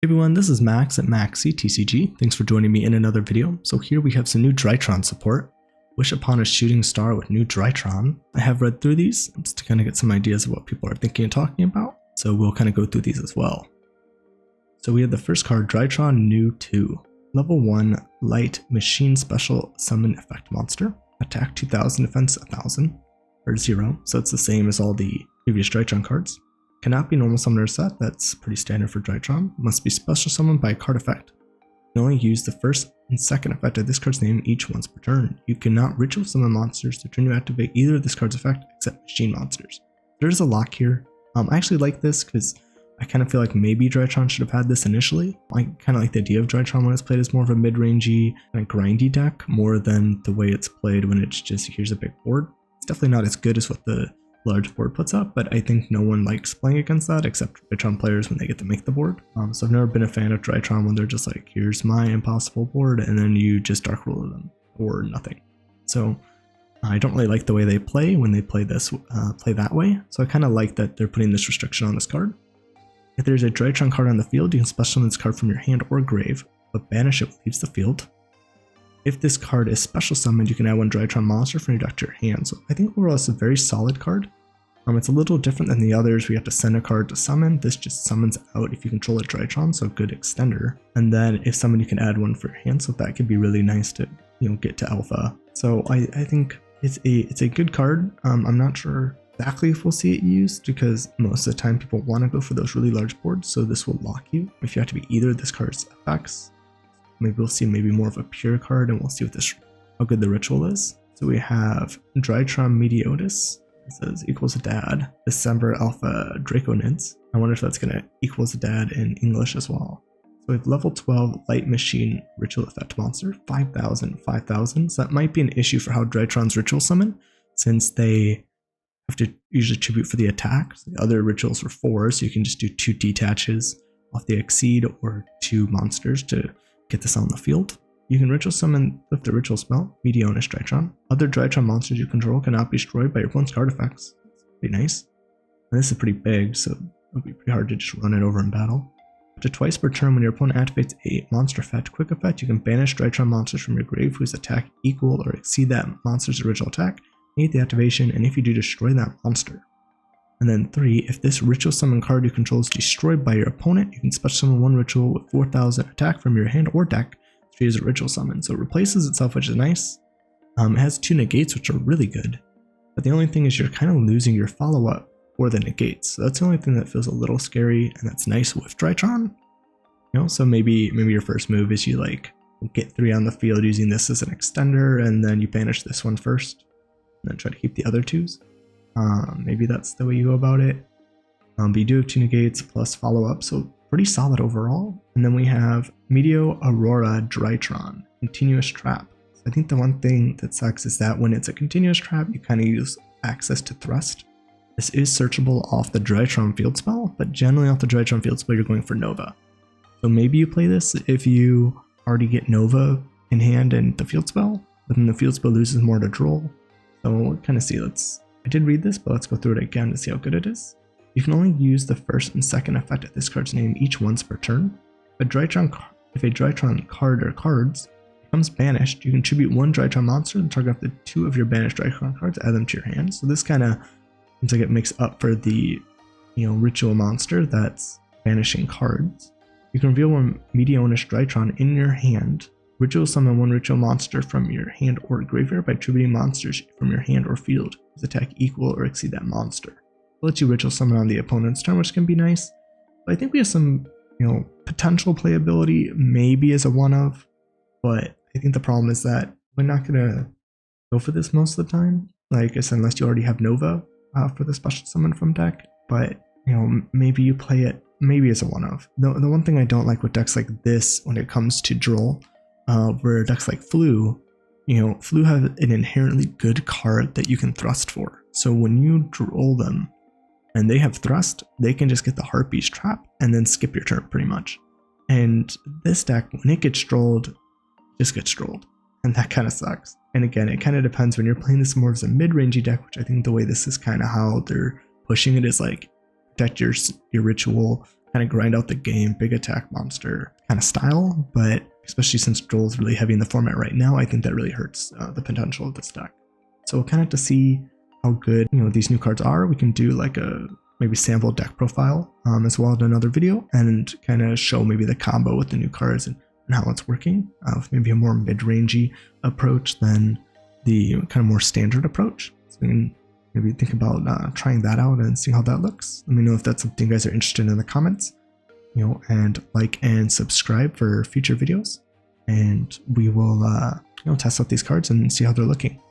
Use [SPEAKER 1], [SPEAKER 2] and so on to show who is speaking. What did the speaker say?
[SPEAKER 1] Hey everyone, this is Max at MaxCTCG. Thanks for joining me in another video. So here we have some new Drytron support. Wish upon a shooting star with new Drytron. I have read through these just to kind of get some ideas of what people are thinking and talking about. So we'll kind of go through these as well. So we have the first card, Drytron New 2. Level 1, Light Machine Special Summon Effect Monster. Attack 2000, Defense 1000, or 0. So it's the same as all the previous Drytron cards. Cannot be normal summoner set, that's pretty standard for Drytron. Must be special summoned by a card effect. You can only use the first and second effect of this card's name each once per turn. You cannot ritual summon monsters to turn you activate either of this card's effect except machine monsters. There's a lock here. I actually like this because I kind of feel like maybe Drytron should have had this initially. I kind of like the idea of Drytron when it's played as more of a mid-rangey and grindy deck more than the way it's played when it's just here's a big board. It's definitely not as good as what the large board puts up, but I think no one likes playing against that except Drytron players when they get to make the board. So I've never been a fan of Drytron when they're just like, here's my impossible board, and then you just dark ruler them or nothing. So I don't really like the way they play when they play this play that way. So I kind of like that they're putting this restriction on this card. If there's a Drytron card on the field, you can special summon this card from your hand or grave, but banish it when it leaves the field. If this card is special summoned, you can add one Drytron monster from your deck to your hand. So I think overall it's a very solid card. It's a little different than the others. We have to send a card to summon. This just summons out if you control a Drytron, so a good extender. And then if summoned, you can add one for your hand. So that could be really nice to get to alpha. So I think it's a good card. I'm not sure exactly if we'll see it used because most of the time people want to go for those really large boards. So this will lock you if you have to be either of this card's effects. Maybe we'll see maybe more of a pure card, and we'll see what this how good the ritual is. So we have Drytron Meteonis. It says equals a dad. December Alpha Draconids. I wonder if that's gonna equals a dad in English as well. So we have level 12 Light Machine Ritual Effect Monster, 5000, 5000. So that might be an issue for how Drytron's ritual summon, since they have to usually tribute for the attack. So the other rituals are 4, so you can just do 2 detaches off the exceed or 2 monsters to get this on the field. You can ritual summon lift a ritual spell, Meteonis Drytron. Other Drytron monsters you control cannot be destroyed by your opponent's card effects. Pretty nice. And this is pretty big, so it'll be pretty hard to just run it over in battle. Up to twice per turn when your opponent activates a monster effect, quick effect, you can banish Drytron monsters from your grave whose attack equal or exceed that monster's original attack, negate the activation, and if you do, destroy that monster. And then 3, if this ritual summon card you control is destroyed by your opponent, you can special summon one ritual with 4000 attack from your hand or deck to use a ritual summon. So it replaces itself, which is nice. It has 2 negates, which are really good. But the only thing is you're kind of losing your follow-up for the negates. So that's the only thing that feels a little scary, and that's nice with Drytron. So maybe your first move is you like get 3 on the field using this as an extender, and then you banish this one first, and then try to keep the other 2s. Maybe that's the way you go about it. But you do have 2 negates plus follow-up, so pretty solid overall. And then we have Meteoaurora Drytron, Continuous Trap. So I think the one thing that sucks is that when it's a continuous trap, you kind of use access to thrust. This is searchable off the Drytron field spell, but generally off the Drytron field spell, you're going for Nova. So maybe you play this if you already get Nova in hand and the field spell, but then the field spell loses more to droll. So we'll kind of see. I did read this, but let's go through it again to see how good it is. You can only use the first and second effect of this card's name each once per turn. If a Drytron card or cards becomes banished, you can tribute one Drytron monster and target up to 2 of your banished Drytron cards, add them to your hand. So this kind of seems like it makes up for the ritual monster that's banishing cards. You can reveal one Meteonis Drytron in your hand. Ritual summon one ritual monster from your hand or graveyard by tributing monsters from your hand or field whose attack equal or exceed that monster. It lets you ritual summon on the opponent's turn, which can be nice. But I think we have some potential playability maybe as a one-of, but I think the problem is that we're not gonna go for this most of the time. Like I said, unless you already have Nova for the special summon from deck. But maybe you play it maybe as a one-of. The one thing I don't like with decks like this when it comes to droll, where decks like Flu, Flu have an inherently good card that you can thrust for. So when you droll them and they have thrust, they can just get the Harpy's trap and then skip your turn pretty much. And this deck, when it gets strolled, just gets strolled. And that kind of sucks. And again, it kind of depends when you're playing this more as a mid-rangey deck, which I think the way this is kind of how they're pushing it is like protect your ritual, kind of grind out the game, big attack monster kind of style, but especially since Joel's really heavy in the format right now, I think that really hurts the potential of this deck. So kind of to see how good, you know, these new cards are, we can do like a maybe sample deck profile as well in another video, and kind of show maybe the combo with the new cards and how it's working, with maybe a more mid-rangey approach than the kind of more standard approach. So we can maybe think about trying that out and seeing how that looks. Let me know if that's something you guys are interested in the comments, you know, and like and subscribe for future videos, and we will you know, test out these cards and see how they're looking.